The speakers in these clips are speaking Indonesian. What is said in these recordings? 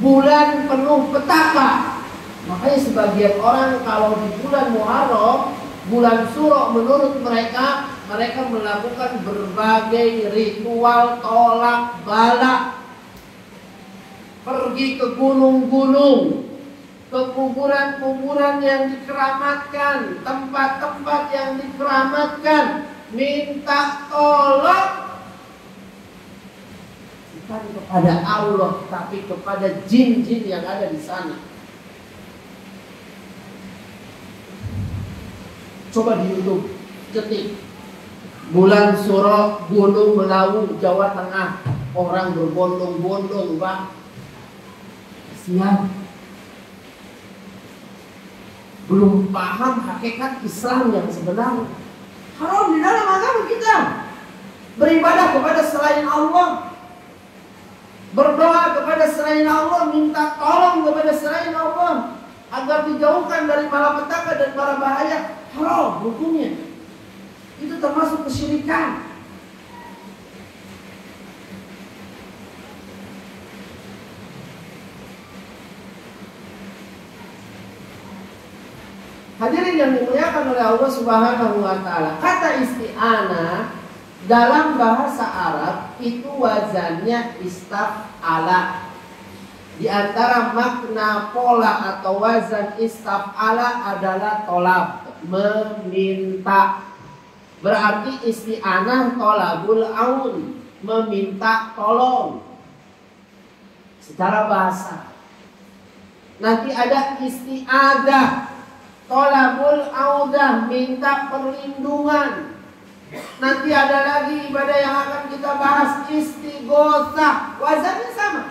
bulan penuh petaka. Makanya sebagian orang kalau di bulan Muharram, bulan Syuro, menurut mereka melakukan berbagai ritual tolak bala. Pergi ke gunung-gunung, ke kuburan-kuburan yang dikeramatkan, tempat-tempat yang dikeramatkan, minta tolong bukan kepada Allah, tapi kepada jin-jin yang ada di sana. Coba di YouTube ketik bulan Syuro Gunung Melawu Jawa Tengah, orang berbondong-bondong, Pak. Kasihan, belum paham hakikat Islam yang sebenarnya. Haram di dalam agama kita beribadah kepada selain Allah, berdoa kepada selain Allah, minta tolong kepada selain Allah agar dijauhkan dari malapetaka dan para bahaya. Haram hukumnya. Itu termasuk kesyirikan. Hadirin yang dimuliakan oleh Allah Subhanahu wa taala, kata isti'anah dalam bahasa Arab itu wazannya istaf'ala. Di antara makna pola atau wazan istaf'ala adalah tolab, meminta. Berarti isti'anah tolabul aun, meminta tolong secara bahasa. Nanti ada isti'adah, tolabul audah, minta perlindungan. Nanti ada lagi ibadah yang akan kita bahas, istighosah, wazannya sama,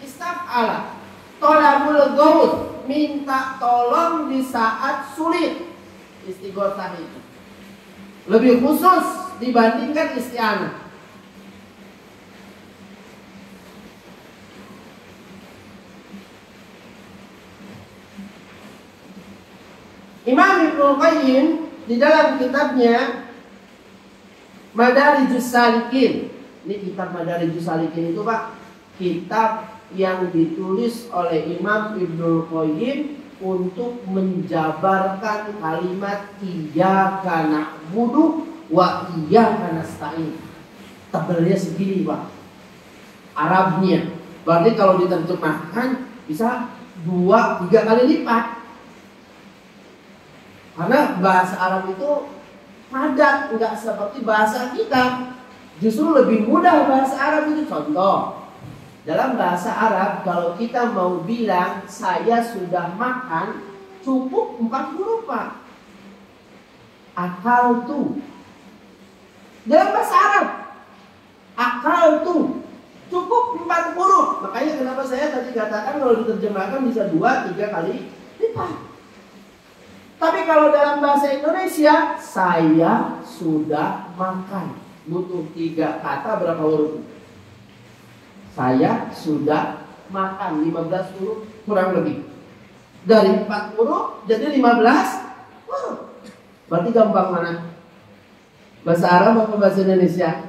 istaf'ala. Tolabul ghaus, minta tolong di saat sulit. Istighosah itu lebih khusus dibandingkan isti'anah. Imam Ibnu Qayyim di dalam kitabnya Madarijus Salikin, ini kitab Madarijus Salikin itu, Pak, kitab yang ditulis oleh Imam Ibnu Qayyim untuk menjabarkan kalimat iyyaka na'budu wa iyyaka nasta'in. Tebelnya segini, Pak, Arabnya. Berarti kalau diterjemahkan bisa 2-3 kali lipat. Karena bahasa Arab itu padat, nggak seperti bahasa kita. Justru lebih mudah bahasa Arab itu. Contoh, dalam bahasa Arab kalau kita mau bilang saya sudah makan, cukup 4 huruf, Pak. Akal tu. Dalam bahasa Arab, akal tu cukup 4 huruf. Makanya kenapa saya tadi katakan kalau diterjemahkan bisa 2-3 kali lipat. Tapi kalau dalam bahasa Indonesia, saya sudah makan, butuh 3 kata, berapa huruf? Saya sudah makan, 15 huruf kurang lebih. Dari 4 huruf jadi 15 huruf. Berarti gampang mana? Bahasa Arab atau bahasa Indonesia?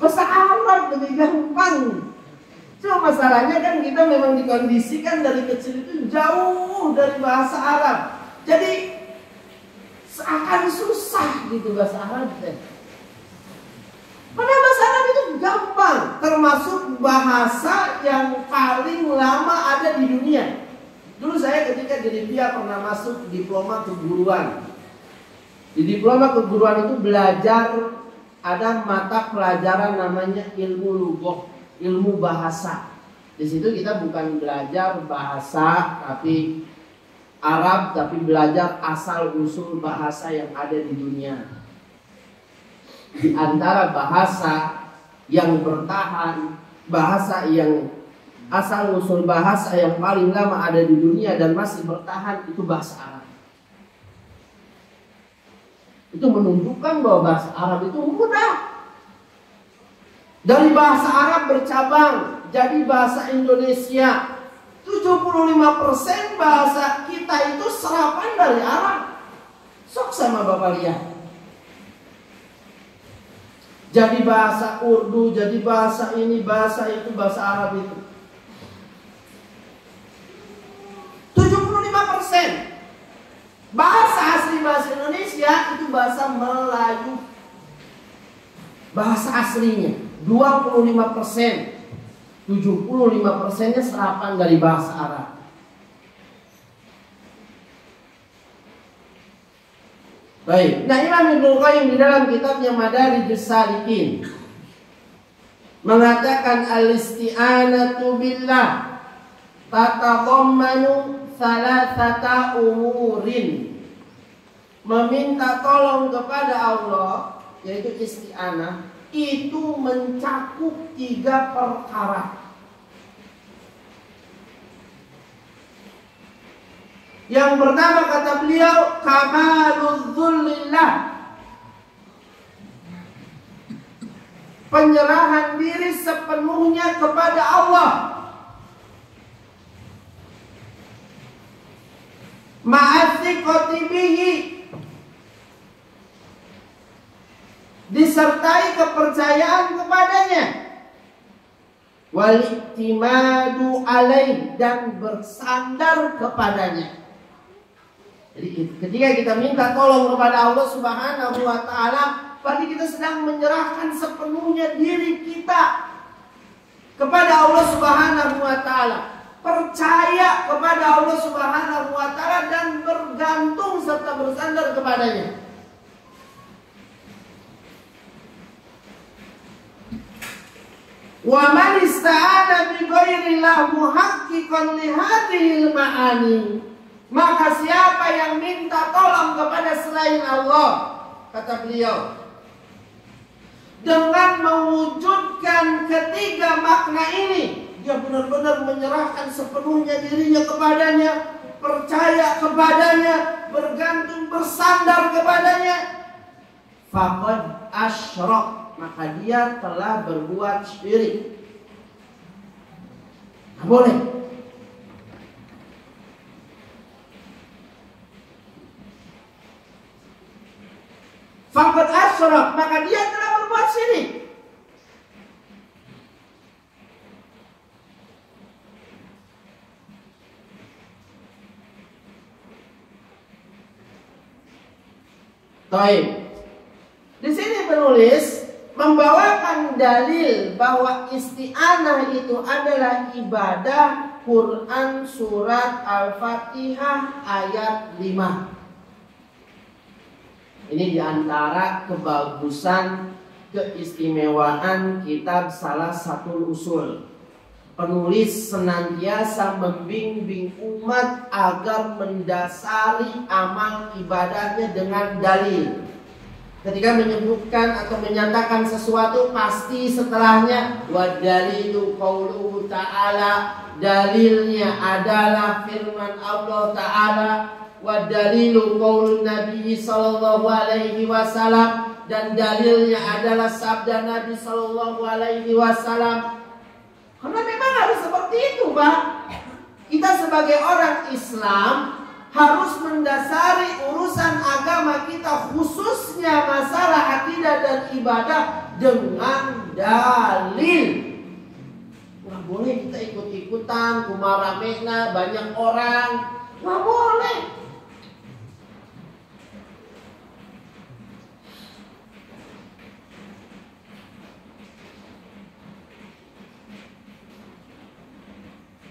Bahasa Arab lebih gampang. Cuma masalahnya kan kita memang dikondisikan dari kecil itu jauh dari bahasa Arab. Jadi seakan susah gitu bahasa Arab. Padahal bahasa Arab itu gampang, termasuk bahasa yang paling lama ada di dunia. Dulu saya ketika jadi PIA pernah masuk diploma keguruan. Di diploma keguruan itu belajar, ada mata pelajaran namanya ilmu lughah, ilmu bahasa. Di situ kita bukan belajar bahasa tapi Arab, tapi belajar asal usul bahasa yang ada di dunia. Di antara bahasa yang bertahan, bahasa yang asal usul bahasa yang paling lama ada di dunia dan masih bertahan itu bahasa Arab. Itu menunjukkan bahwa bahasa Arab itu mudah. Dari bahasa Arab bercabang jadi bahasa Indonesia. 75% bahasa kita itu serapan dari Arab. Sok sama Bapak lihat. Jadi bahasa Urdu, jadi bahasa ini, bahasa itu, bahasa Arab itu. Bahasa asli bahasa Indonesia itu bahasa Melayu. Bahasa aslinya 25%. 75%-nya serapan dari bahasa Arab. Baik, nah Imam Ibnu Qayyim di dalam kitabnya Madarijus Salikin mengatakan al-isti'anatu billah tatadammanu thalathata umurin. Meminta tolong kepada Allah, yaitu isti'anah, itu mencakup 3 perkara. Yang pertama kata beliau, kamaludzulillah, penyerahan diri sepenuhnya kepada Allah. Ma'athiqati bihi, disertai kepercayaan kepadanya. Wal-i'timadu alaih, dan bersandar kepadanya. Jadi ketika kita minta tolong kepada Allah Subhanahu wa ta'ala, berarti kita sedang menyerahkan sepenuhnya diri kita kepada Allah Subhanahu wa ta'ala, percaya kepada Allah Subhanahu wa ta'ala, dan bergantung serta bersandar kepadanya. Wa man ista'ana bi ghairillah muhaqqiqan li hadhil ma'ani, maka siapa yang minta tolong kepada selain Allah, kata beliau, dengan mewujudkan ketiga makna ini, dia benar-benar menyerahkan sepenuhnya dirinya kepadanya, percaya kepadanya, bergantung bersandar kepadanya, faqad asyrak, maka dia telah berbuat syirik. Nah, boleh. Faqad asyrak, maka dia telah berbuat syirik. Baik. Di sini penulis membawakan dalil bahwa isti'anah itu adalah ibadah. Quran surat Al-Fatihah ayat 5. Ini diantara kebagusan, keistimewaan kitab Salah satu Usul. Penulis senantiasa membimbing umat agar mendasari amal ibadahnya dengan dalil. Ketika menyebutkan atau menyatakan sesuatu, pasti setelahnya wa dalilu qauluhu ta'ala, dalilnya adalah firman Allah Ta'ala, wa dalilu qaulun Nabi sallallahu alaihi wasallam, dan dalilnya adalah sabda Nabi sallallahu alaihi wasallam. Karena memang harus seperti itu, Pak. Kita sebagai orang Islam harus mendasari urusan agama kita, khususnya masalah akidah dan ibadah, dengan dalil. Nggak boleh kita ikut-ikutan, kumaramena banyak orang, nggak boleh.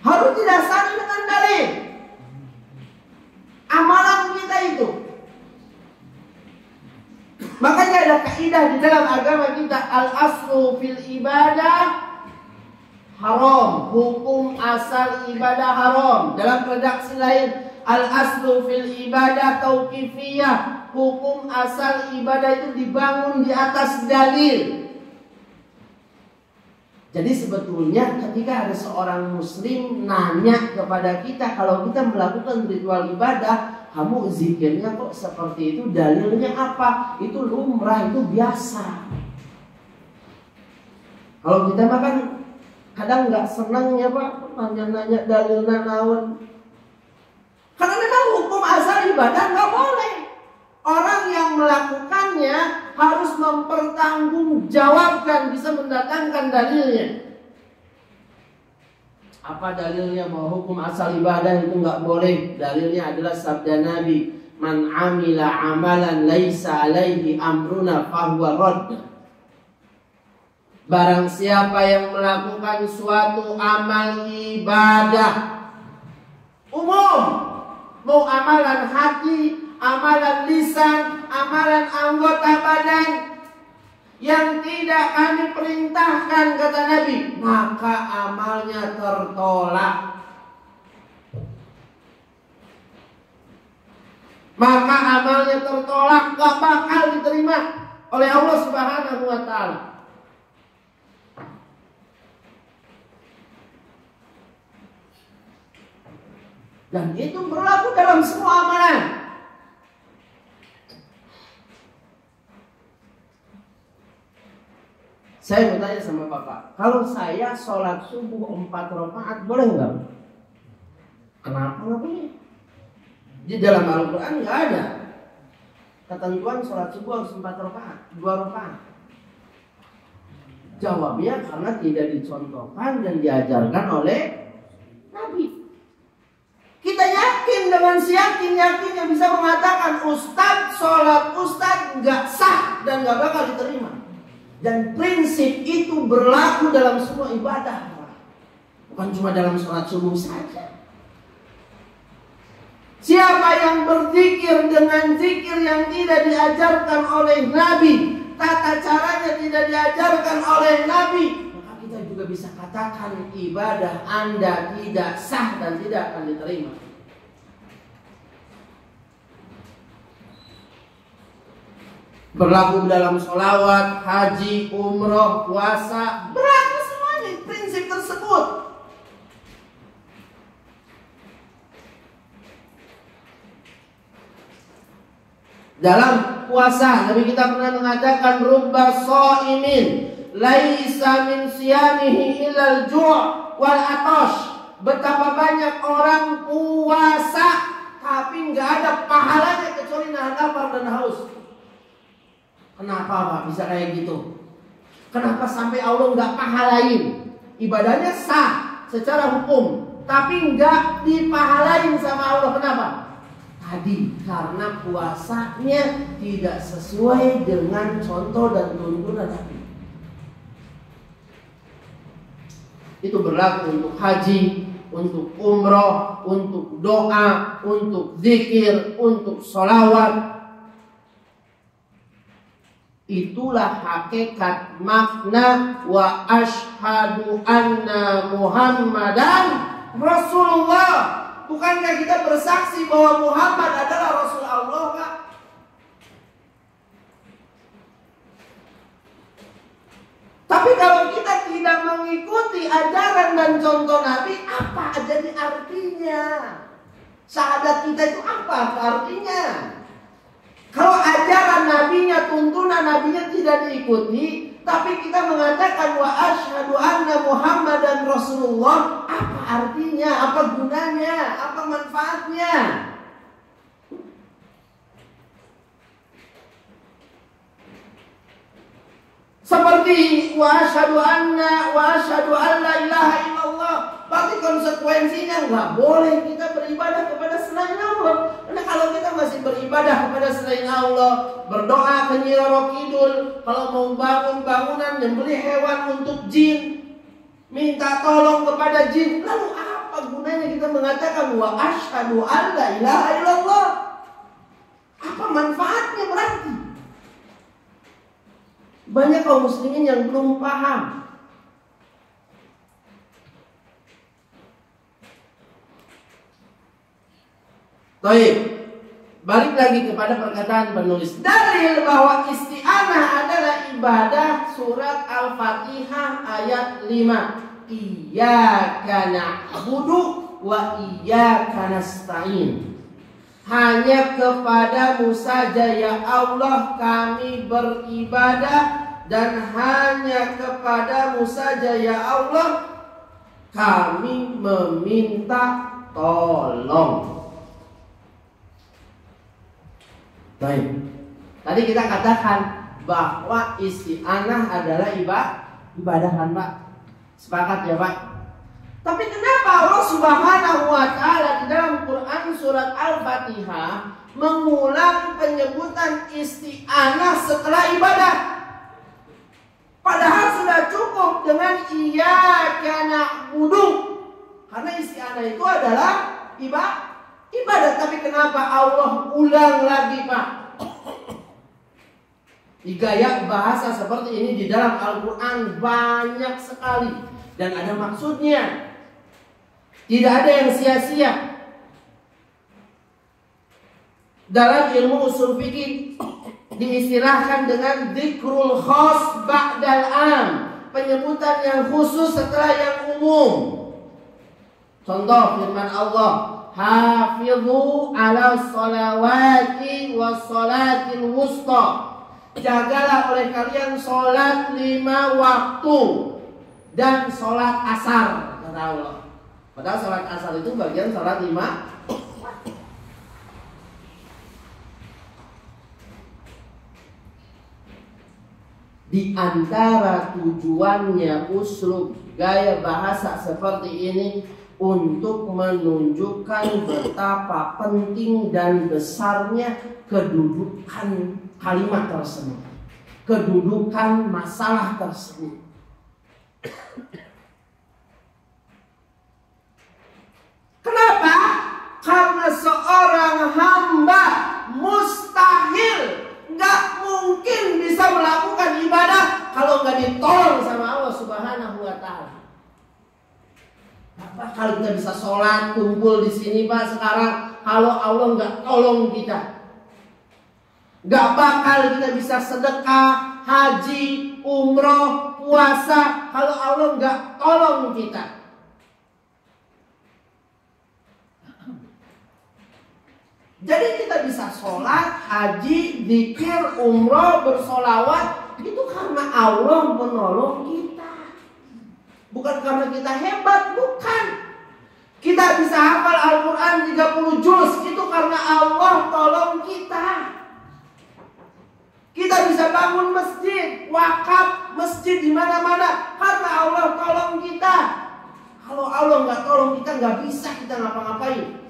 Harus didasari dengan dalil amalan kita itu. Makanya ada kaidah di dalam agama kita, al-aslu fil ibadah haram, hukum asal ibadah haram. Dalam redaksi lain, al-aslu fil ibadah tauqifiyah, hukum asal ibadah itu dibangun di atas dalil. Jadi sebetulnya ketika ada seorang muslim nanya kepada kita, kalau kita melakukan ritual ibadah, kamu zikirnya kok seperti itu, dalilnya apa? Itu lumrah, itu biasa. Kalau kita makan kadang nggak senang ya Pak, nanya-nanya dalilnya naon. Karena memang hukum asal ibadah nggak boleh. Orang yang melakukannya harus mempertanggungjawabkan, bisa mendatangkan dalilnya. Apa dalilnya bahwa hukum asal ibadah itu nggak boleh? Dalilnya adalah sabda Nabi, man amila amalan laisa alaihi amruna fahuwa radd. Barang siapa yang melakukan suatu amal ibadah umum, mau amalan hati, amalan lisan, amalan anggota badan, yang tidak kami perintahkan, kata Nabi, maka amalnya tertolak. Maka amalnya tertolak, gak bakal diterima oleh Allah Subhanahu wa ta'ala. Dan itu berlaku dalam semua amalan. Saya bertanya sama Bapak, kalau saya sholat subuh 4 rakaat boleh nggak? Kenapa nggak boleh? Di dalam Al-Quran nggak ada ketentuan sholat subuh harus 4 rakaat, 2 rakaat. Jawabnya karena tidak dicontohkan dan diajarkan oleh Nabi. Kita yakin dengan seyakin-yakinnya bisa mengatakan Ustadz, sholat Ustadz nggak sah dan nggak bakal diterima. Dan prinsip itu berlaku dalam semua ibadah, bukan cuma dalam sholat subuh saja. Siapa yang berzikir dengan zikir yang tidak diajarkan oleh Nabi, tata caranya tidak diajarkan oleh Nabi, maka kita juga bisa katakan ibadah Anda tidak sah dan tidak akan diterima. Berlaku dalam sholawat, haji, umroh, puasa, berlaku semuanya prinsip tersebut. Dalam puasa, Nabi kita pernah mengatakan rubba shaimin laisa min siyamihi illal ju' wal atash. Betapa banyak orang puasa tapi nggak ada pahalanya kecuali nahan lapar dan haus. Kenapa Pak bisa kayak gitu? Kenapa sampai Allah nggak pahalain? Ibadahnya sah secara hukum, tapi nggak dipahalain sama Allah. Kenapa? Tadi karena puasanya tidak sesuai dengan contoh dan tuntunan Nabi. Itu berlaku untuk haji, untuk umroh, untuk doa, untuk zikir, untuk sholawat. Itulah hakikat makna wa ashhadu anna Muhammadan Rasulullah. Bukankah kita bersaksi bahwa Muhammad adalah Rasul Allah, Pak? Tapi kalau kita tidak mengikuti ajaran dan contoh Nabi, apa jadi artinya? Syahadat kita itu apa artinya? Kalau ajaran nabinya, tuntunan nabinya tidak diikuti, tapi kita mengatakan wa asyhadu anna Muhammadan Rasulullah, apa artinya? Apa gunanya? Apa manfaatnya? Seperti wa asyhadu an la ilaha illallah. Berarti konsekuensinya nggak boleh kita beribadah kepada selain Allah. Karena kalau kita masih beribadah kepada selain Allah, berdoa ke Nyi Roro Kidul, kalau mau bangun bangunan nyembelih hewan untuk jin, minta tolong kepada jin, lalu apa gunanya kita mengatakan wa asyhadu an la ilaha illallah? Apa manfaatnya berarti? Banyak kaum muslimin yang belum paham. Baik, balik lagi kepada perkataan penulis. Dalil bahwa isti'anah adalah ibadah surat Al-Fatihah ayat 5. Iyyaka na'budu wa iyyaka nasta'in. Hanya kepadamu saja ya Allah kami beribadah, dan hanya kepadamu saja ya Allah kami meminta tolong. Baik. Tadi kita katakan bahwa isti'anah adalah ibadah, Pak. Sepakat ya, Pak? Tapi kenapa Allah Subhanahu wa Ta'ala di dalam Quran surat Al-Fatihah mengulang penyebutan isti'anah setelah ibadah? Padahal sudah cukup dengan iyyaka na'budu. Karena isti'anah itu adalah ibadah. Tapi kenapa Allah ulang lagi, Pak? Di gaya bahasa seperti ini di dalam Al-Quran banyak sekali. Dan ada maksudnya. Tidak ada yang sia-sia. Dalam ilmu usul fikih diistilahkan dengan dzikrul khas ba'dal am, penyebutan yang khusus setelah yang umum. Contoh firman Allah, hafizu ala sholawati was sholatil wusta. Jagalah oleh kalian sholat 5 waktu dan sholat asar, kata Allah. Padahal sholat asar itu bagian sholat 5. Di antara tujuannya uslub gaya bahasa seperti ini untuk menunjukkan betapa penting dan besarnya kedudukan kalimat tersebut, kedudukan masalah tersebut. Kenapa? Karena seorang hamba mustahil, nggak mungkin bisa melakukan ibadah kalau nggak ditolong sama Allah Subhanahu wa Ta'ala. Apa kalau kita bisa sholat kumpul di sini, Pak, sekarang kalau Allah nggak tolong kita? Nggak bakal kita bisa sedekah, haji, umroh, puasa kalau Allah nggak tolong kita. Jadi kita bisa sholat, haji, zikir, umroh, bersolawat, itu karena Allah menolong kita. Bukan karena kita hebat, bukan. Kita bisa hafal Al-Quran 30 juz, itu karena Allah tolong kita. Kita bisa bangun masjid, wakaf masjid di mana-mana karena Allah tolong kita. Kalau Allah nggak tolong kita, nggak bisa kita ngapa-ngapain.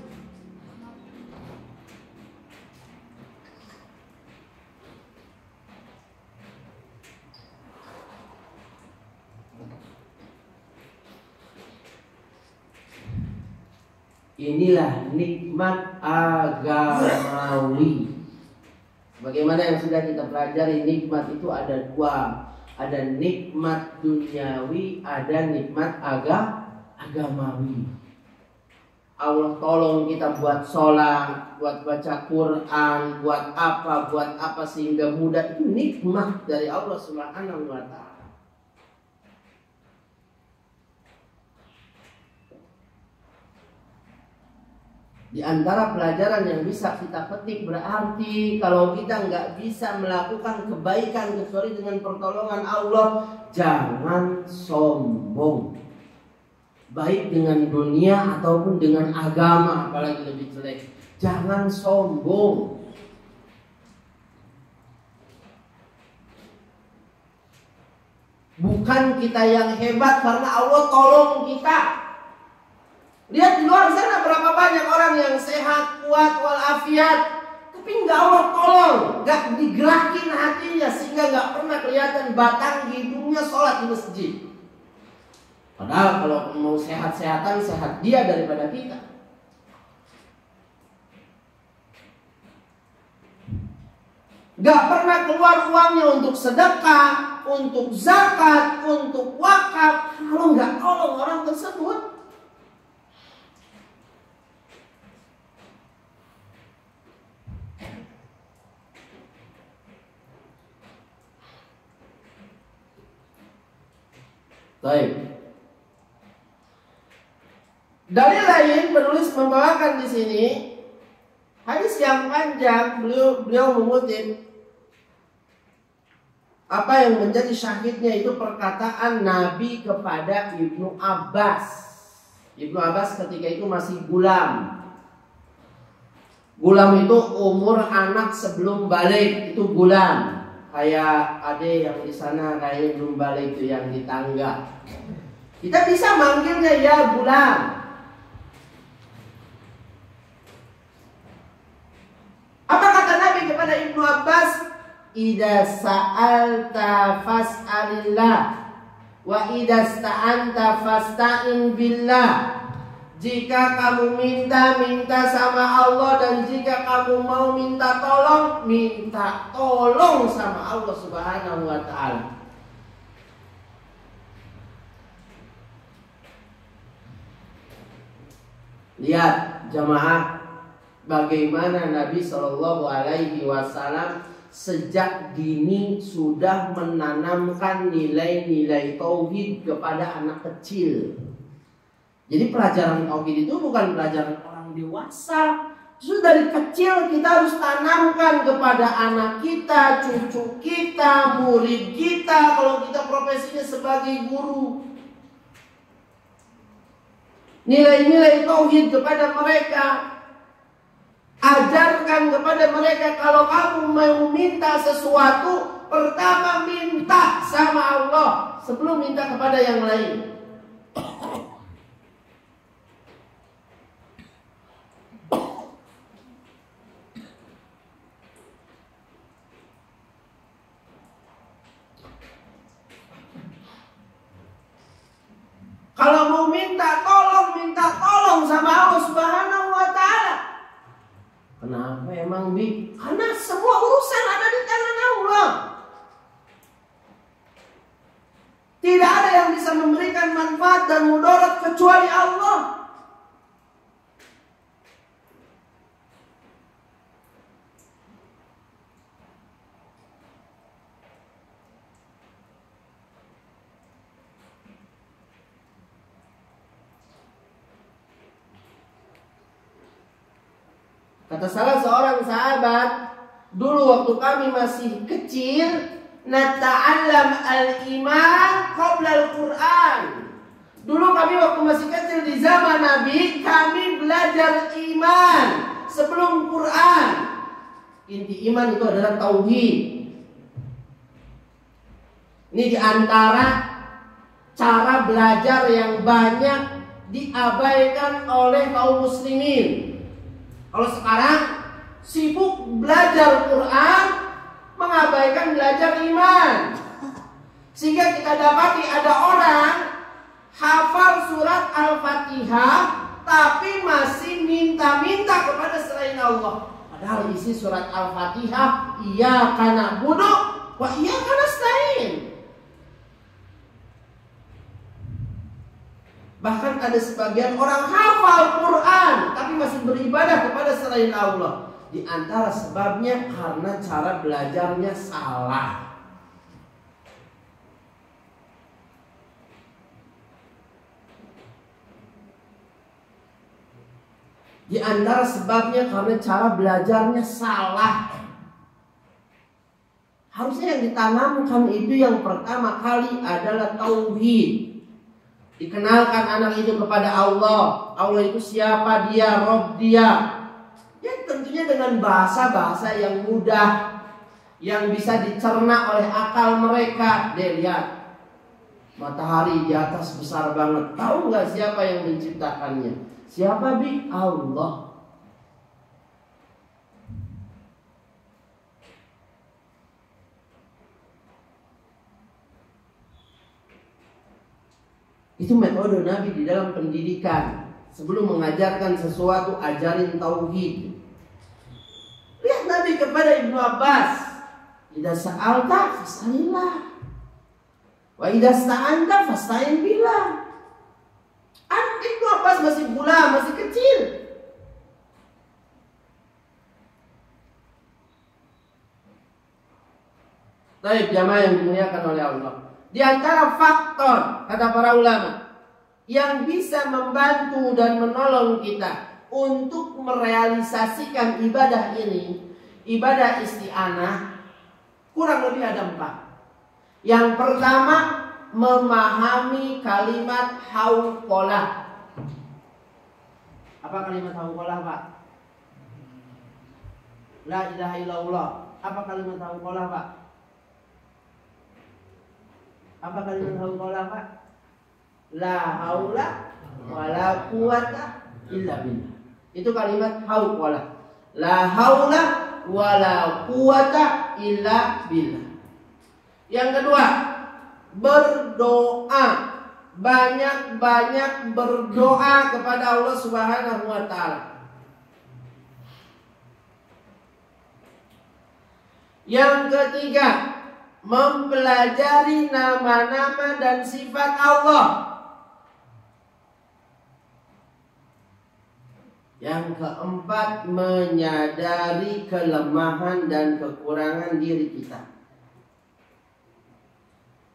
Inilah nikmat agamawi. Bagaimana yang sudah kita pelajari, nikmat itu ada dua. Ada nikmat duniawi, ada nikmat agamawi. Allah tolong kita buat sholat, buat baca Quran, buat apa sehingga mudah. Itu nikmat dari Allah Subhanahu wa Ta'ala. Di antara pelajaran yang bisa kita petik berarti kalau kita nggak bisa melakukan kebaikan kecuali dengan pertolongan Allah, jangan sombong. Baik dengan dunia ataupun dengan agama, apalagi lebih jelek. Jangan sombong. Bukan kita yang hebat karena Allah tolong kita. Lihat di luar sana berapa banyak orang yang sehat, kuat, walafiat, tapi nggak Allah tolong, nggak digerakin hatinya sehingga nggak pernah kelihatan batang hidungnya sholat di masjid. Padahal kalau mau sehat-sehatan, sehat dia daripada kita. Nggak pernah keluar uangnya untuk sedekah, untuk zakat, untuk wakaf, kalau nggak tolong orang tersebut. Baik. Dalil lain penulis membawakan di sini hadis yang panjang. Beliau mengutip apa yang menjadi syahidnya itu perkataan Nabi kepada Ibnu Abbas. Ibnu Abbas ketika itu masih gulam. Gulam itu umur anak sebelum balik, itu gulam. Kayak adek yang di sana kayaknya belum balik tuh, yang di tangga. Kita bisa manggilnya ya gulam. Apa kata Nabi kepada Ibnu Abbas? Idza sa'alta fas'alillah wa idza sta'anta fasta'in billah. Jika kamu minta sama Allah, dan jika kamu mau minta tolong sama Allah Subhanahu wa taala. Lihat jamaah, bagaimana Nabi Shallallahu Alaihi Wasallam sejak dini sudah menanamkan nilai-nilai tauhid kepada anak kecil. Jadi pelajaran tauhid itu bukan pelajaran orang dewasa. Justru dari kecil kita harus tanamkan kepada anak kita, cucu kita, murid kita, kalau kita profesinya sebagai guru. Nilai-nilai tauhid kepada mereka. Ajarkan kepada mereka, kalau kamu mau minta sesuatu, pertama minta sama Allah sebelum minta kepada yang lain. Kalau mau minta tolong sama Allah Subhanahu wa taala. Kenapa emang, Bi? Karena semua urusan ada di tangan Allah. Tidak ada yang bisa memberikan manfaat dan mudarat kecuali Allah. Kata salah seorang sahabat, dulu waktu kami masih kecil, nata'allam al-iman qabla al-Quran. Dulu kami waktu masih kecil di zaman Nabi, kami belajar iman sebelum Quran. Inti iman itu adalah tauhid. Ini diantara cara belajar yang banyak diabaikan oleh kaum muslimin. Kalau sekarang sibuk belajar Quran, mengabaikan belajar iman. Sehingga kita dapati ada orang hafal surat Al-Fatihah, tapi masih minta-minta kepada selain Allah. Padahal isi surat Al-Fatihah, iyyaka na'budu wa iyyaka nasta'in. Bahkan ada sebagian orang hafal Quran tapi masih beribadah kepada selain Allah. Di antara sebabnya karena cara belajarnya salah. Di antara sebabnya karena cara belajarnya salah. Harusnya yang ditanamkan itu yang pertama kali adalah tauhid. Dikenalkan anak itu kepada Allah. Allah itu siapa dia, Rob dia. Ya tentunya dengan bahasa-bahasa yang mudah, yang bisa dicerna oleh akal mereka. Dia lihat matahari di atas besar banget. Tahu nggak siapa yang menciptakannya? Siapa, Bi? Allah. Itu metode Nabi di dalam pendidikan. Sebelum mengajarkan sesuatu, ajarin tauhid. Lihat Nabi kepada Ibnu Abbas, idza sa'alta fas'alillah wa idza sta'anta fasta'in billah. Ibnu Abbas masih bula, masih kecil. Baik, jamaah yang dimuliakan oleh Allah. Di antara faktor, kata para ulama, yang bisa membantu dan menolong kita untuk merealisasikan ibadah ini, ibadah isti'anah, kurang lebih ada 4. Yang pertama, memahami kalimat hauqalah. Apa kalimat hauqalah, Pak? La ilaha illallah. Apa kalimat hauqalah, Pak? Apa kalimat hauqalah, Pak? La haula wala quwata illa billah. Itu kalimat hauqalah. La haula wala quwata illa billah. Yang kedua, berdoa. Banyak-banyak berdoa kepada Allah Subhanahu wa taala. Yang ketiga, mempelajari nama-nama dan sifat Allah. Yang keempat, menyadari kelemahan dan kekurangan diri kita.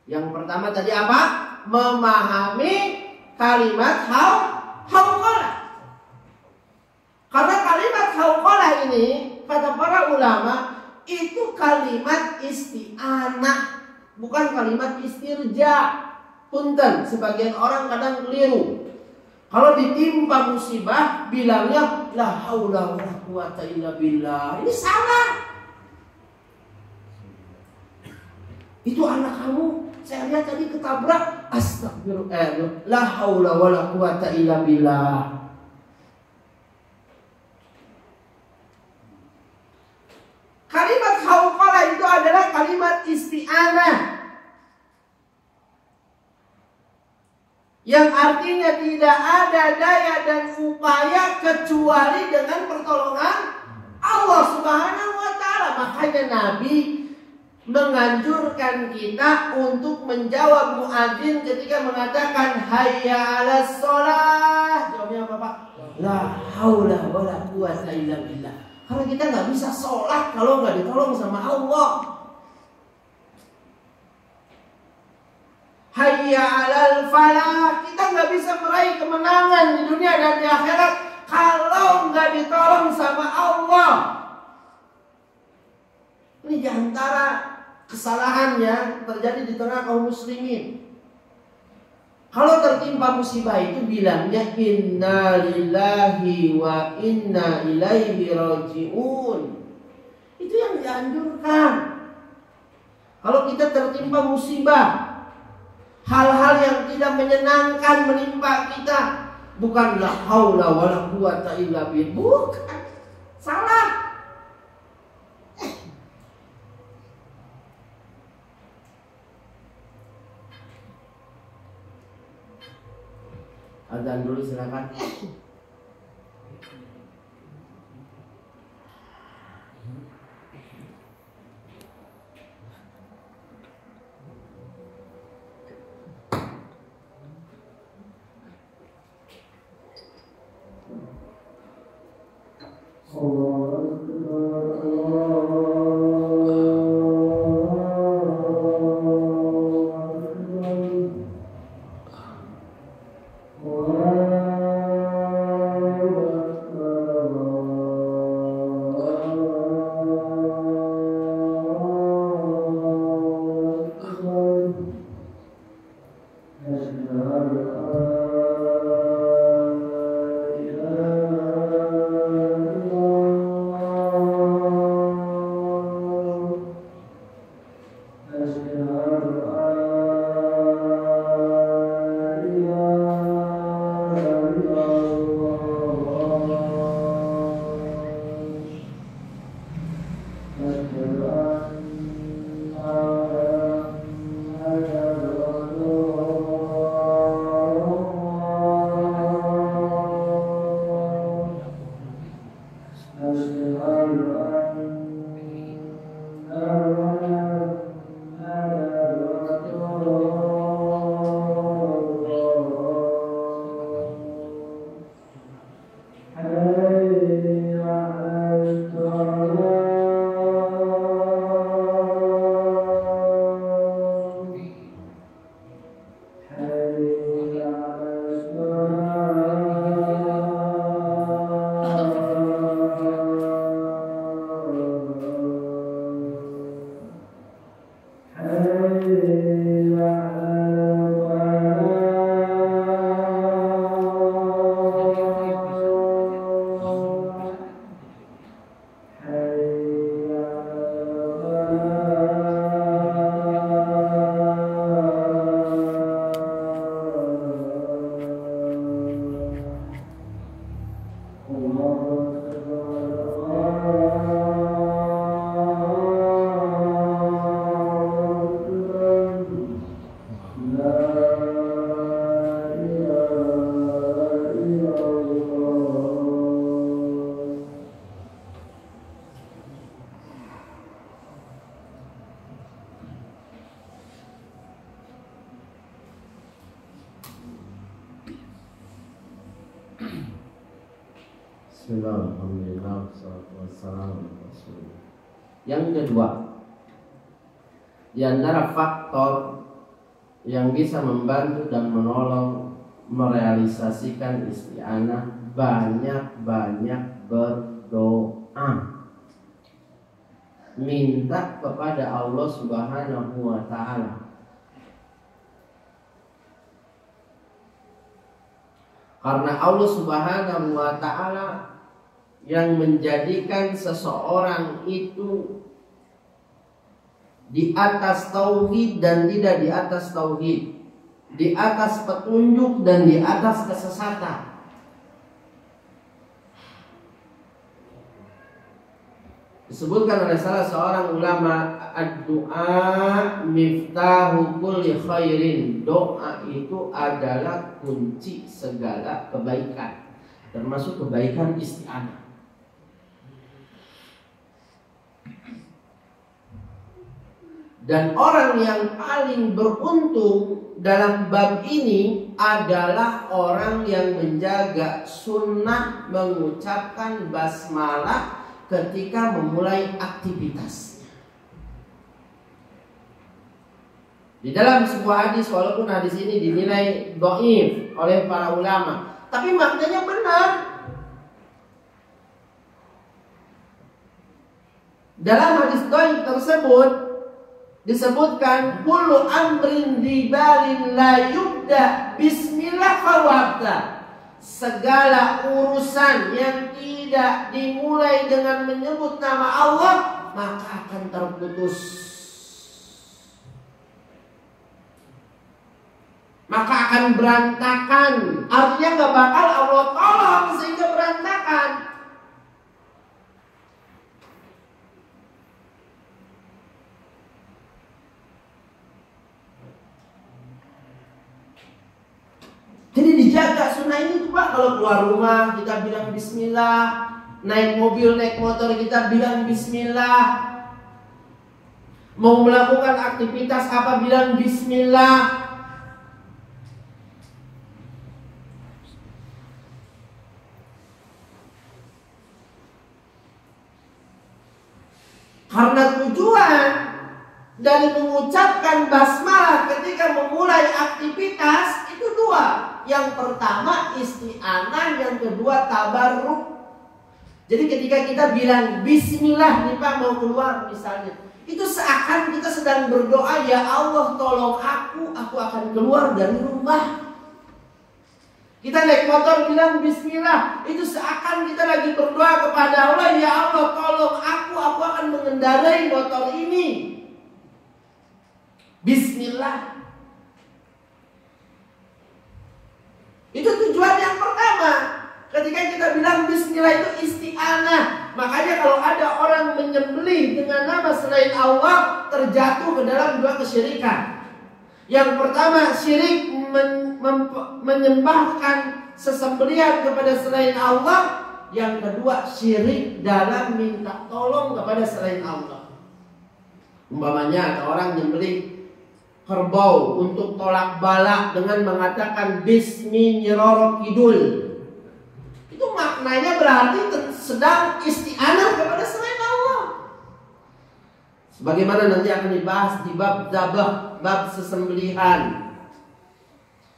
Yang pertama tadi apa? Memahami kalimat hauqalah. Karena kalimat hauqalah ini, kata para ulama, itu kalimat isti'anah, bukan kalimat istirja. Punten, sebagian orang kadang keliru. Kalau ditimpa musibah, bilangnya la haula wala quwata illa billah. Ini salah. Itu anak kamu, saya lihat tadi ketabrak. Astagfirullah, la haula wala quwata illa billah. Kalimat hauqalah itu adalah kalimat isti'anah, yang artinya tidak ada daya dan upaya kecuali dengan pertolongan Allah Subhanahu wa taala. Makanya Nabi menganjurkan kita untuk menjawab muadzin ketika mengatakan hayya 'alas shalah. Jawabnya apa, Pak? La haula wala quwata illa billah. Karena kita nggak bisa sholat kalau nggak ditolong sama Allah. Hayya 'alal falah. Kita nggak bisa meraih kemenangan di dunia dan di akhirat kalau nggak ditolong sama Allah. Ini diantara kesalahan yang terjadi di tengah kaum muslimin. Kalau tertimpa musibah itu bilangnya inna lillahi wa inna ilaihi raji'un. Itu yang dianjurkan. Kalau kita tertimpa musibah, hal-hal yang tidak menyenangkan menimpa kita, bukan la haula wala quwata illa billah. Bukan. Salah. Azan dulu silakan. Bismillah, alhamdulillah, wassalatu wassalamu ala Rasulillah. Yang kedua, di antara faktor yang bisa membantu dan menolong merealisasikan isti'anah, banyak-banyak berdoa. Minta kepada Allah Subhanahu wa ta'ala. Karena Allah Subhanahu wa ta'ala yang menjadikan seseorang itu di atas tauhid dan tidak di atas tauhid, di atas petunjuk dan di atas kesesatan. Disebutkan oleh salah seorang ulama, ad-du'a miftahu kulli khairin. Doa itu adalah kunci segala kebaikan, termasuk kebaikan isti'anah. Dan orang yang paling beruntung dalam bab ini adalah orang yang menjaga sunnah mengucapkan basmalah ketika memulai aktivitasnya. Di dalam sebuah hadis, walaupun hadis ini dinilai dhaif oleh para ulama, tapi maknanya benar. Dalam hadis dhaif tersebut disebutkan kullu amrin dibalin la yubda bismillah fawabta. Segala urusan yang tidak dimulai dengan menyebut nama Allah maka akan terputus, maka akan berantakan. Artinya gak bakal Allah tolong sehingga berantakan. Jadi dijaga sunnah ini tuh Pak. Kalau keluar rumah kita bilang bismillah, naik mobil, naik motor kita bilang bismillah, mau melakukan aktivitas apa bilang bismillah. Karena tujuan dari mengucapkan basmalah ketika memulai aktivitas itu dua. Yang pertama isti'anah, yang kedua tabarruk. Jadi ketika kita bilang bismillah nih Pak mau keluar misalnya, itu seakan kita sedang berdoa, ya Allah tolong aku akan keluar dari rumah. Kita naik motor bilang bismillah, itu seakan kita lagi berdoa kepada Allah, ya Allah tolong aku akan mengendarai motor ini. Bismillah. Itu tujuan yang pertama. Ketika kita bilang bismillah itu isti'anah. Makanya kalau ada orang menyembelih dengan nama selain Allah, terjatuh ke dalam dua kesyirikan. Yang pertama syirik menyembahkan sesembelihan kepada selain Allah. Yang kedua syirik dalam minta tolong kepada selain Allah. Umpamanya ada orang menyembelih kerbau untuk tolak bala dengan mengatakan Bismi Nyiroro Kidul. Itu maknanya berarti sedang isti'anah kepada selain Allah. Sebagaimana nanti akan dibahas di bab zabah, bab sesembelihan.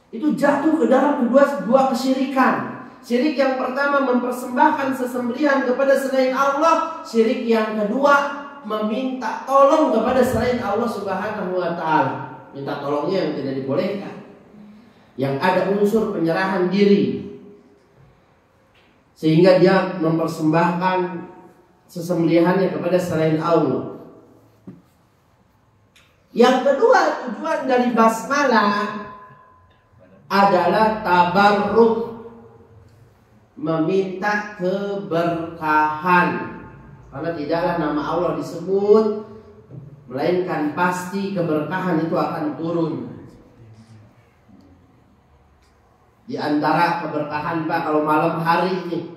Itu jatuh ke dalam dua kesyirikan. Syirik yang pertama mempersembahkan sesembelihan kepada selain Allah. Syirik yang kedua meminta tolong kepada selain Allah Subhanahu wa ta'ala. Minta tolongnya yang tidak dibolehkan, yang ada unsur penyerahan diri, sehingga dia mempersembahkan sesembelihannya kepada selain Allah. Yang kedua tujuan dari basmalah adalah tabarruk, meminta keberkahan. Karena tidaklah nama Allah disebut, melainkan pasti keberkahan itu akan turun. Di antara keberkahan Pak, kalau malam hari ini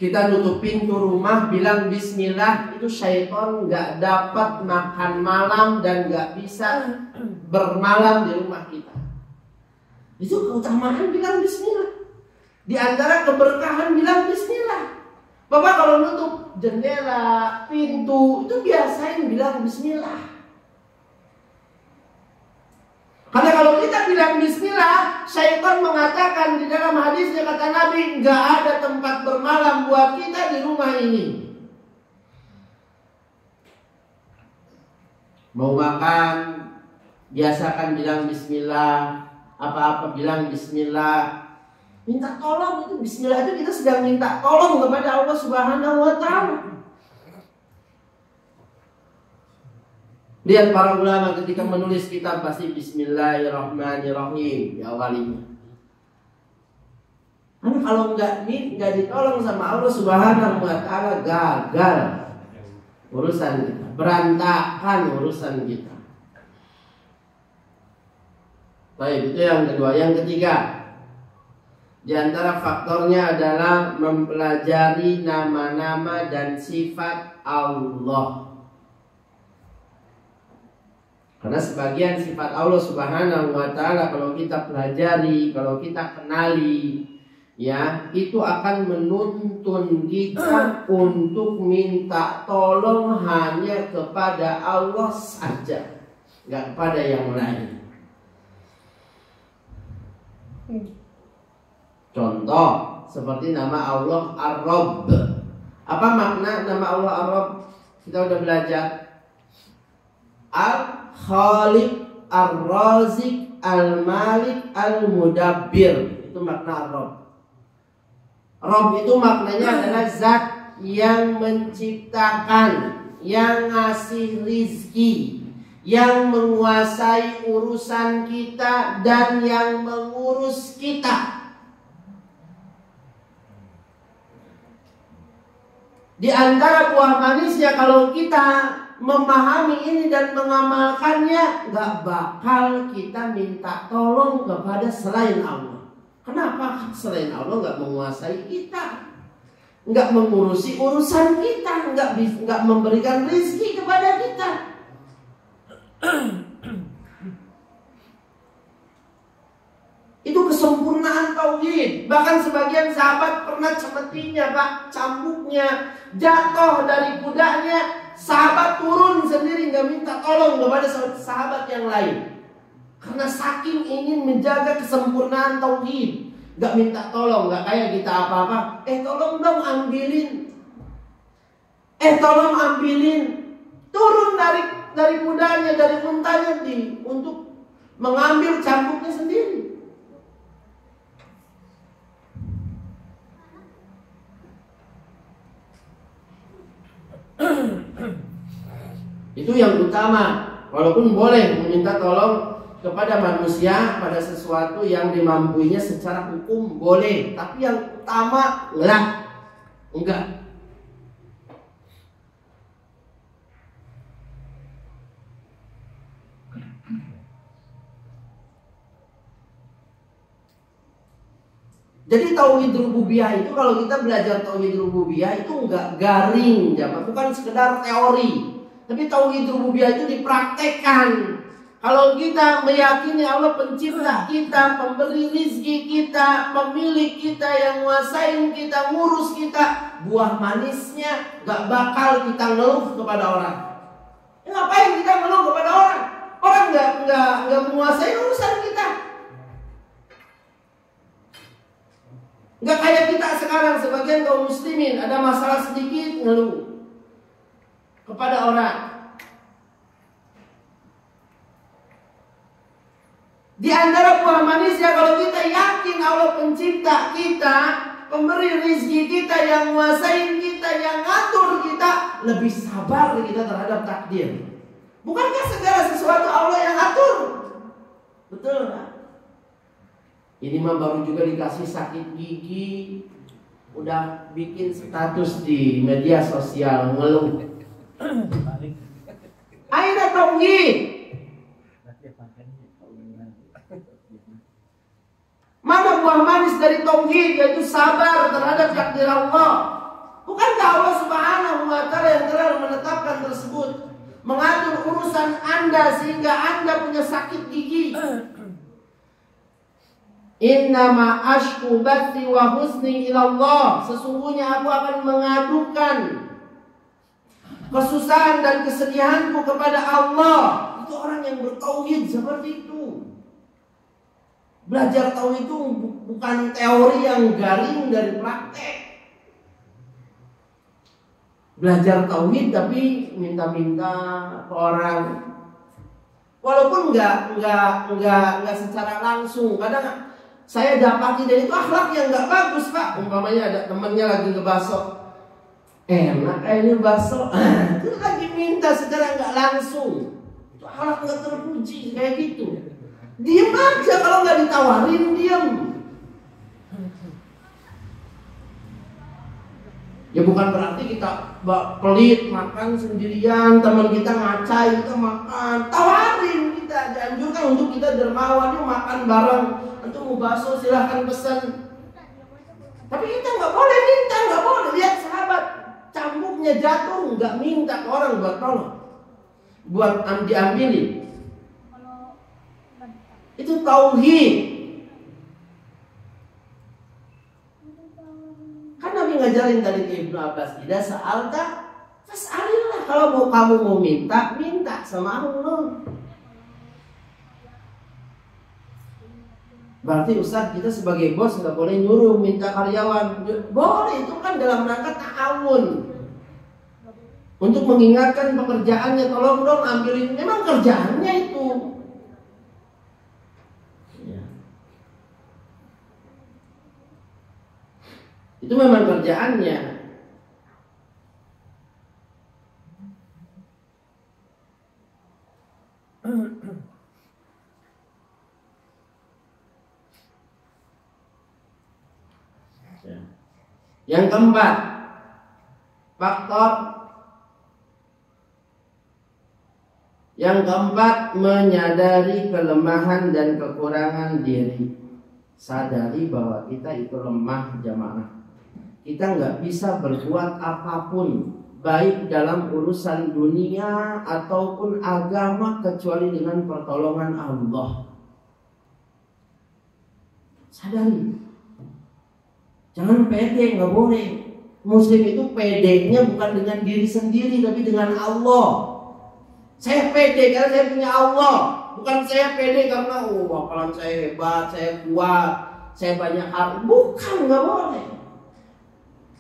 kita nutup pintu rumah bilang bismillah, itu syaitan gak dapat makan malam dan gak bisa bermalam di rumah kita. Itu keutamaan bilang bismillah. Di antara keberkahan bilang bismillah. Bapak kalau nutup jendela, pintu, itu biasain bilang bismillah. Karena kalau kita bilang bismillah, syaitan mengatakan di dalam hadisnya kata Nabi, nggak ada tempat bermalam buat kita di rumah ini. Mau makan, biasakan bilang bismillah. Apa-apa bilang bismillah. Minta tolong itu bismillah itu kita sedang minta tolong kepada Allah Subhanahu wa taala. Lihat para ulama ketika menulis kitab pasti bismillahirrahmanirrahim diawalinya. Karena kalau nggak ditolong sama Allah Subhanahu wa taala, gagal urusan kita, berantakan urusan kita. Baik, itu yang kedua. Yang ketiga, di antara faktornya adalah mempelajari nama-nama dan sifat Allah. Karena sebagian sifat Allah Subhanahu wa taala kalau kita pelajari, kalau kita kenali, ya, itu akan menuntun kita untuk minta tolong hanya kepada Allah saja, nggak kepada yang lain. Contoh seperti nama Allah Ar-Rabb. Apa makna nama Allah Ar-Rabb? Kita udah belajar. Al-Khaliq, Ar-Razik, Al-Malik, Al-Mudabbir. Itu makna Ar-Rabb. Rabb itu maknanya adalah zat yang menciptakan, yang ngasih rizki, yang menguasai urusan kita dan yang mengurus kita. Di antara buah manisnya kalau kita memahami ini dan mengamalkannya, gak bakal kita minta tolong kepada selain Allah. Kenapa? Selain Allah gak menguasai kita, gak mengurusi urusan kita, gak memberikan rezeki kepada kita. Itu kesempurnaan tauhid. Bahkan sebagian sahabat pernah cemetinya, Pak, cambuknya jatuh dari kudanya, sahabat turun sendiri nggak minta tolong kepada sahabat yang lain. Karena saking ingin menjaga kesempurnaan tauhid, nggak minta tolong, nggak kayak kita apa-apa. Tolong dong ambilin. Tolong ambilin. Turun dari kudanya, dari untanya untuk mengambil cambuknya sendiri. Itu yang utama. Walaupun boleh meminta tolong kepada manusia pada sesuatu yang dimampuinya secara hukum boleh, tapi yang utama enggak. Jadi tauhid rububiyah itu kalau kita belajar tauhid rububiyah itu enggak garing, bukan sekedar teori. Tapi tauhid rububiyah itu dipraktekkan. Kalau kita meyakini Allah pencipta kita, pemberi rizki kita, pemilik kita, yang nguasain kita, ngurus kita, buah manisnya gak bakal kita ngeluh kepada orang. Ngapain kita ngeluh kepada orang? Orang gak menguasai urusan kita. Gak kayak kita sekarang, sebagian kaum muslimin ada masalah sedikit ngeluh kepada orang. Di antara buah manisnya kalau kita yakin Allah pencipta kita, pemberi rizki kita, yang nguasain kita, yang ngatur kita, lebih sabar kita terhadap takdir. Bukankah segala sesuatu Allah yang ngatur? Betul kan? Ini mah baru juga dikasih sakit gigi, udah bikin status di media sosial ngeluh. Aina tauhid. Mana buah manis dari tauhid, yaitu sabar terhadap takdir Allah. Bukankah Allah Subhanahu wa taala yang telah menetapkan tersebut, mengatur urusan Anda sehingga Anda punya sakit gigi? Innama ashku bathi wa husni ilallah. Sesungguhnya aku akan mengadukan kesusahan dan kesedihanku kepada Allah. Itu orang yang bertauhid seperti itu. Belajar tauhid itu bukan teori yang garing dari praktek. Belajar tauhid tapi minta-minta ke orang. Walaupun nggak secara langsung. Kadang saya dapati dari itu akhlak yang nggak bagus, Pak. Umpamanya ada temannya lagi ngebasok, enak kayaknya bakso, itu lagi minta secara nggak langsung. Itu akhlak nggak terpuji kayak gitu. Diam aja kalau nggak ditawarin, diam. Ya bukan berarti kita pelit makan sendirian, teman kita ngacai kita makan, tawarin kita, dianjurkan untuk kita dermawan, yuk makan bareng. Antum mau bakso silahkan pesan. Tapi kita nggak boleh minta, nggak boleh. Lihat sahabat, cambuknya jatuh nggak minta ke orang buat tolong, buat diambilin. Itu tauhid. Kan Nabi ngajarin tadi ke Ibnu Abbas, tidak sa'alta fas'alillah. Kalau kamu mau minta, minta sama Allah. Berarti Ustaz, kita sebagai bos nggak boleh nyuruh minta karyawan. Boleh, itu kan dalam rangka ta'awun, untuk mengingatkan pekerjaannya, tolong dong ambilin. Memang kerjaannya itu. Ya. Itu memang kerjaannya. Yang keempat, faktor yang keempat, menyadari kelemahan dan kekurangan diri. Sadari bahwa kita itu lemah, jamaah. Kita nggak bisa berbuat apapun, baik dalam urusan dunia ataupun agama, kecuali dengan pertolongan Allah. Sadari. Jangan pede, nggak boleh. Muslim itu pedenya bukan dengan diri sendiri, tapi dengan Allah. Saya pede karena saya punya Allah, bukan saya pede karena bakalan saya hebat, saya kuat, saya banyak harta. Bukan, nggak boleh.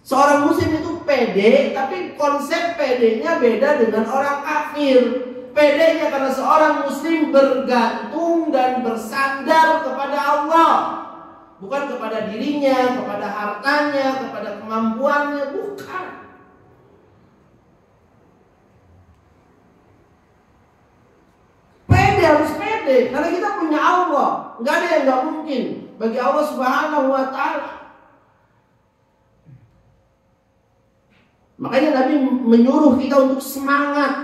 Seorang Muslim itu pede, tapi konsep pedenya beda dengan orang kafir. Pedenya karena seorang Muslim bergantung dan bersandar kepada Allah. Bukan kepada dirinya, kepada hartanya, kepada kemampuannya, bukan. Pede, harus pede, karena kita punya Allah. Nggak ada yang nggak mungkin bagi Allah Subhanahu wa Ta'ala. Makanya Nabi menyuruh kita untuk semangat,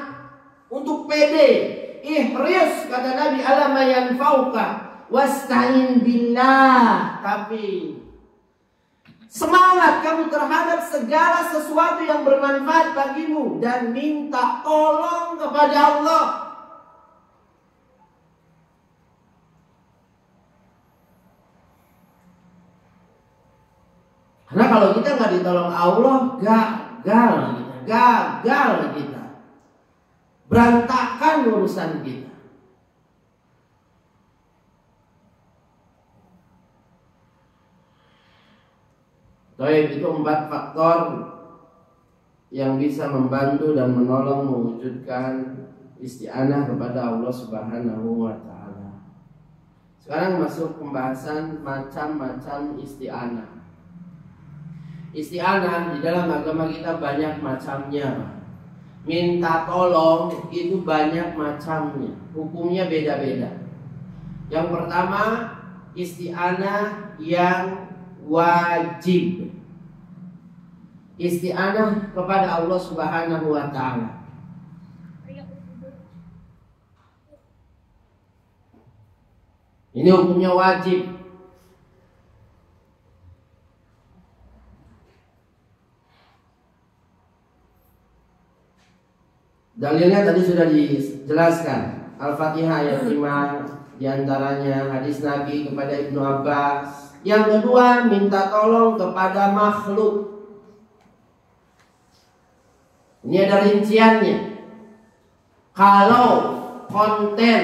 untuk pede. Ihris, kata Nabi, ala ma yanfa'uka wasta'in billah. Tapi semangat kamu terhadap segala sesuatu yang bermanfaat bagimu dan minta tolong kepada Allah. Karena kalau kita nggak ditolong Allah, gagal kita, berantakan urusan kita. Baik, itu 4 faktor yang bisa membantu dan menolong mewujudkan isti'anah kepada Allah Subhanahu wa Ta'ala. Sekarang masuk pembahasan macam-macam isti'anah. Isti'anah di dalam agama kita banyak macamnya. Minta tolong itu banyak macamnya, hukumnya beda-beda. Yang pertama, isti'anah yang wajib. Isti'anah kepada Allah Subhanahu wa Ta'ala. Ini hukumnya wajib. Dalilnya tadi sudah dijelaskan. Al-Fatihah ayat 5, Di antaranya hadis Nabi kepada Ibnu Abbas. Yang kedua, minta tolong kepada makhluk. Ini ada rinciannya. Kalau konten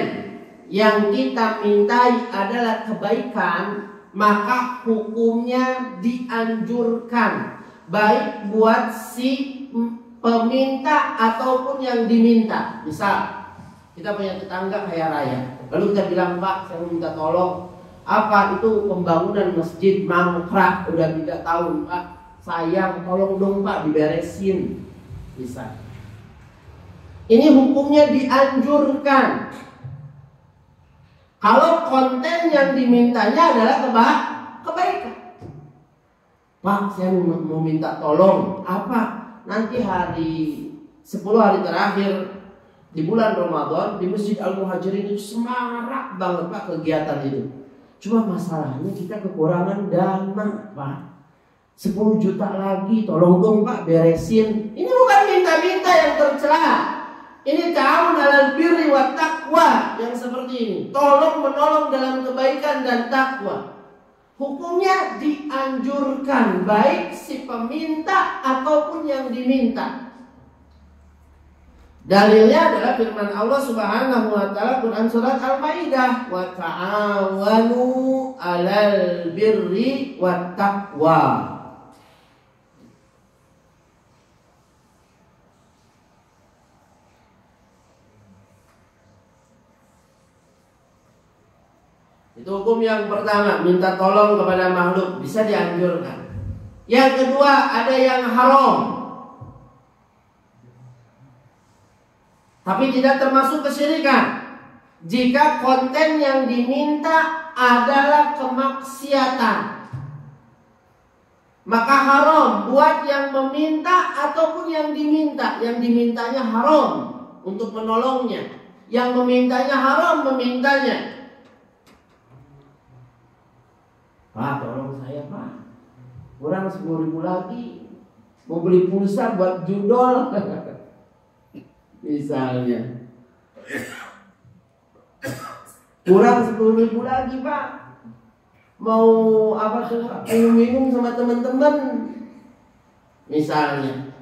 yang kita mintai adalah kebaikan, maka hukumnya dianjurkan, baik buat si peminta ataupun yang diminta. Misal kita punya tetangga kaya raya, lalu kita bilang, Pak, saya minta tolong, apa itu pembangunan masjid mangkrak udah 3 tahun, Pak, sayang, tolong dong Pak diberesin. Bisa. Ini hukumnya dianjurkan. Kalau konten yang dimintanya adalah kebaikan. Pak, saya mau minta tolong apa? Nanti 10 hari terakhir di bulan Ramadan di Masjid Al-Muhajirin itu semarak banget Pak kegiatan itu. Cuma masalahnya kita kekurangan dana, Pak. 10 juta lagi, tolong dong Pak beresin. Ini bukan minta-minta yang tercela. Ini ta'awun 'alal birri wat taqwa yang seperti ini. Tolong menolong dalam kebaikan dan takwa. Hukumnya dianjurkan, baik si peminta ataupun yang diminta. Dalilnya adalah firman Allah Subhanahu wa taala Quran surat Al-Maidah, wa ta'awanu 'alal birri wat taqwa. Itu hukum yang pertama, minta tolong kepada makhluk, bisa dianjurkan. Yang kedua, ada yang haram, tapi tidak termasuk kesyirikan. Jika konten yang diminta adalah kemaksiatan, maka haram buat yang meminta ataupun yang diminta. Yang dimintanya haram untuk menolongnya, yang memintanya haram memintanya. Pak, tolong saya Pak, kurang 10.000 lagi, mau beli pulsa buat judol misalnya. Kurang 10.000 lagi Pak, mau apa tuh Pak, minum sama teman-teman misalnya.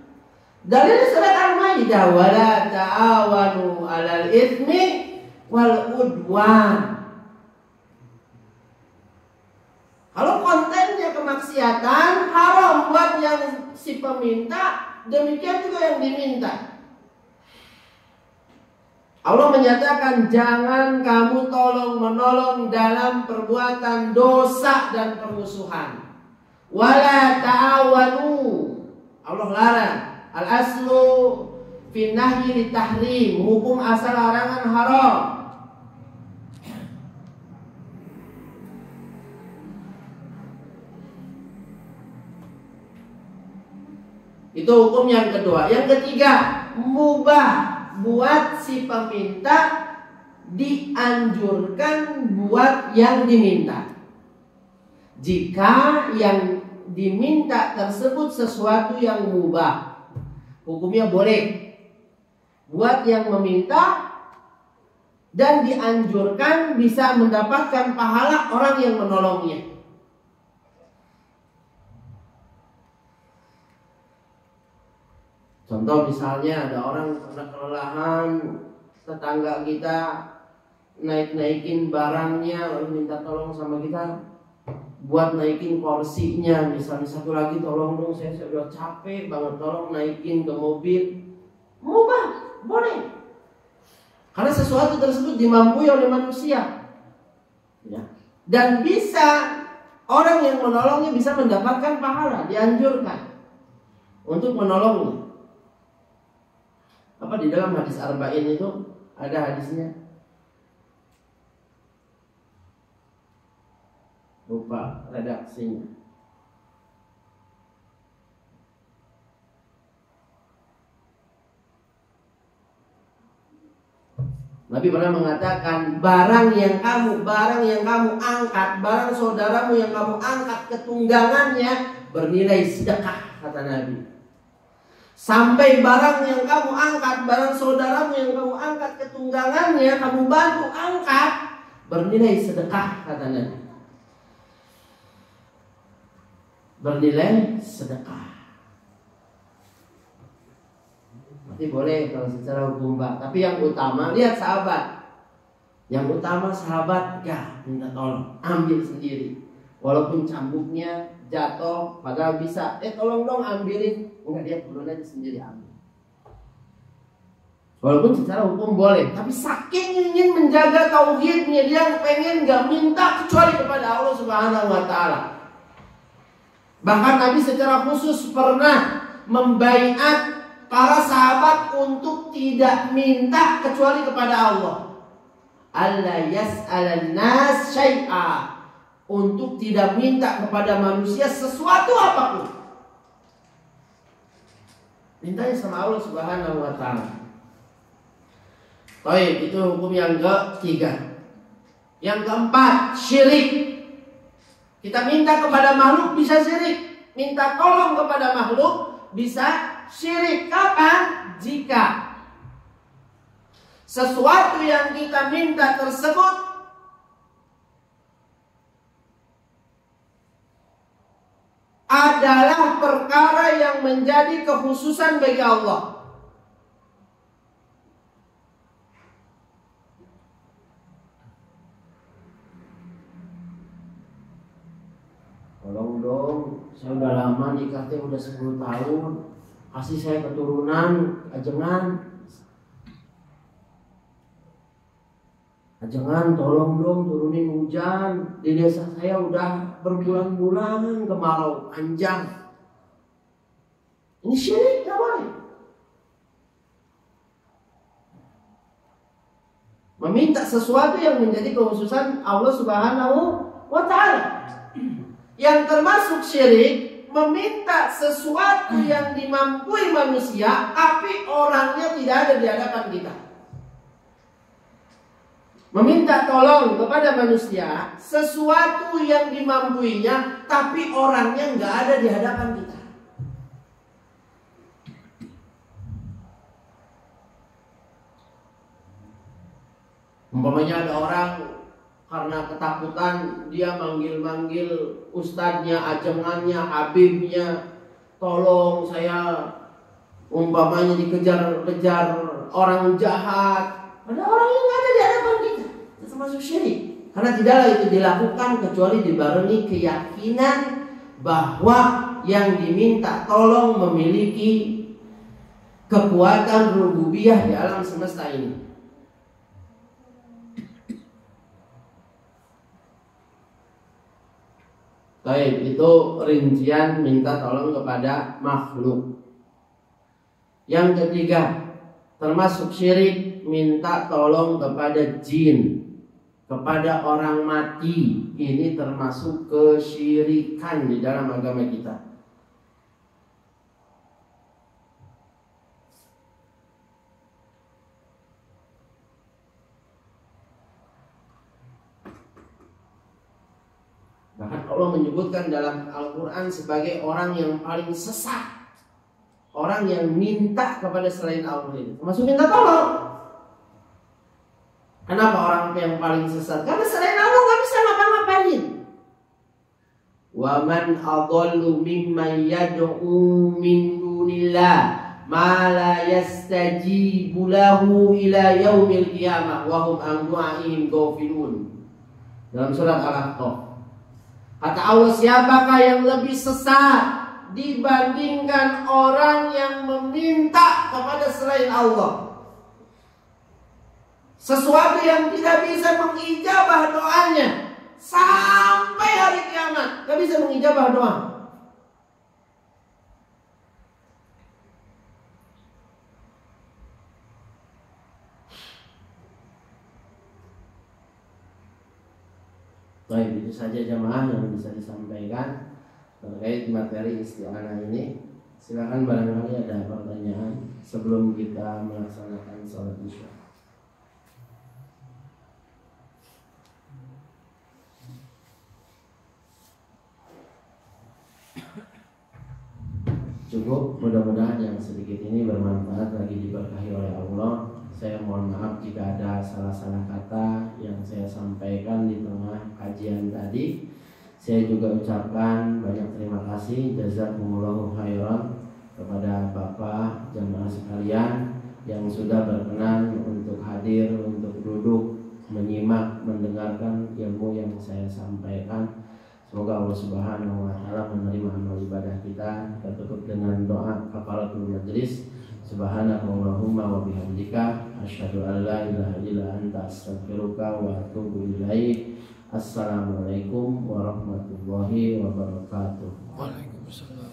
Dalil surat Al-Maidah, wala ta'awanu 'alal itsmi wal udwan. Kalau kontennya kemaksiatan, haram buat yang si peminta, demikian juga yang diminta. Allah menyatakan, jangan kamu tolong menolong dalam perbuatan dosa dan permusuhan. Wala ta'awanu. Allah larang. Al-aslu fi nahyi li tahrim. Hukum asal larangan haram. Itu hukum yang kedua. Yang ketiga, mubah buat si peminta, dianjurkan buat yang diminta. Jika yang diminta tersebut sesuatu yang mubah, hukumnya boleh buat yang meminta, dan dianjurkan bisa mendapatkan pahala orang yang menolongnya. Contoh misalnya ada orang karena kelelahan, tetangga kita naikin barangnya lalu minta tolong sama kita buat naikin kursinya. Misalnya satu lagi, tolong dong saya sudah capek banget, tolong naikin ke mobil. Mubah, boleh. Karena sesuatu tersebut dimampui oleh manusia. Ya. Dan bisa orang yang menolongnya bisa mendapatkan pahala, dianjurkan untuk menolongnya. Apa di dalam hadis Arba'in itu ada hadisnya? Lupa redaksinya. Nabi pernah mengatakan, barang yang kamu angkat, barang saudaramu yang kamu angkat ketunggangannya bernilai sedekah, kata Nabi. Sampai barang yang kamu angkat, barang saudaramu yang kamu angkat ketunggangannya, kamu bantu angkat, bernilai sedekah, kata Nabi. Bernilai sedekah. Berarti boleh kalau secara hukum, Pak. Tapi yang utama, lihat sahabat. Yang utama sahabat gak minta tolong, ambil sendiri. Walaupun cambuknya jatuh, padahal bisa, tolong dong ambilin. Enggak, dia turun aja sendiri ambil. Walaupun secara hukum boleh, tapi saking ingin menjaga tauhidnya, dia pengen gak minta kecuali kepada Allah Subhanahu wa Ta'ala. Bahkan Nabi secara khusus pernah membaiat para sahabat untuk tidak minta kecuali kepada Allah. Alla yas'alan nas syai'a, untuk tidak minta kepada manusia sesuatu apapun. Mintanya sama Allah Subhanahu wa Ta'ala. Baik, itu hukum yang ketiga. Yang keempat, syirik. Kita minta kepada makhluk bisa syirik. Minta tolong kepada makhluk bisa syirik. Kapan? Jika sesuatu yang kita minta tersebut adalah perkara yang menjadi kekhususan bagi Allah. Tolong dong, saya udah lama nikah, udah 10 tahun. Kasih saya keturunan, ajengan. Ajengan, tolong dong turunin hujan. Di desa saya udah berbulan-bulan kemarau panjang. Ini syirik, gak boleh. Meminta sesuatu yang menjadi kekhususan Allah Subhanahu wa Ta'ala. Yang termasuk syirik, meminta sesuatu yang dimampui manusia, tapi orangnya tidak ada di hadapan kita. Meminta tolong kepada manusia sesuatu yang dimampuinya, tapi orangnya nggak ada di hadapan kita. Umpamanya ada orang karena ketakutan dia manggil-manggil ustadznya, ajengannya, habibnya, tolong saya, umpamanya dikejar-kejar orang jahat. Ada orang yang ada di hadapan kita. Itu termasuk syirik. Karena tidaklah itu dilakukan kecuali dibarengi keyakinan bahwa yang diminta tolong memiliki kekuatan rububiyah di alam semesta ini. Baik, itu rincian minta tolong kepada makhluk. Yang ketiga, termasuk syirik, minta tolong kepada jin, kepada orang mati. Ini termasuk kesyirikan di dalam agama kita. Bahkan Allah menyebutkan dalam Al-Quran sebagai orang yang paling sesat, orang yang minta kepada selain Allah itu termasuk minta tolong. Kenapa orang yang paling sesat? Karena selain Allah gak bisa ngapa-ngapain. Wa man adallu mimman yad'u min dunillah ma la yastajibu lahu ila yaumil qiyamah wa hum an du'aihim ghafilun. Dalam surat Al-Ahqaf. Kata Allah, siapakah yang lebih sesat dibandingkan orang yang meminta kepada selain Allah sesuatu yang tidak bisa mengijabah doanya sampai hari kiamat, gak bisa mengijabah doa. Baik, itu saja jamaah yang bisa disampaikan terkait materi isti'anah ini. Silakan barangkali ada pertanyaan sebelum kita melaksanakan sholat isya. Cukup, mudah-mudahan yang sedikit ini bermanfaat, lagi diberkahi oleh Allah. Saya mohon maaf jika ada salah-salah kata yang saya sampaikan di tengah kajian tadi. Saya juga ucapkan banyak terima kasih, jazakumullahu khairan, kepada Bapak jamaah sekalian yang sudah berkenan untuk hadir, untuk duduk, menyimak, mendengarkan ilmu yang saya sampaikan. Semoga Allah Subhanahu wa taala menerima amal ibadah kita. Kita tutup dengan doa kafaratul majlis. Subhanakallahumma wa bihamdika asyhadu an la ilaha illa anta astaghfiruka wa atubu ilaik. Assalamualaikum warahmatullahi wabarakatuh. Waalaikumsalam.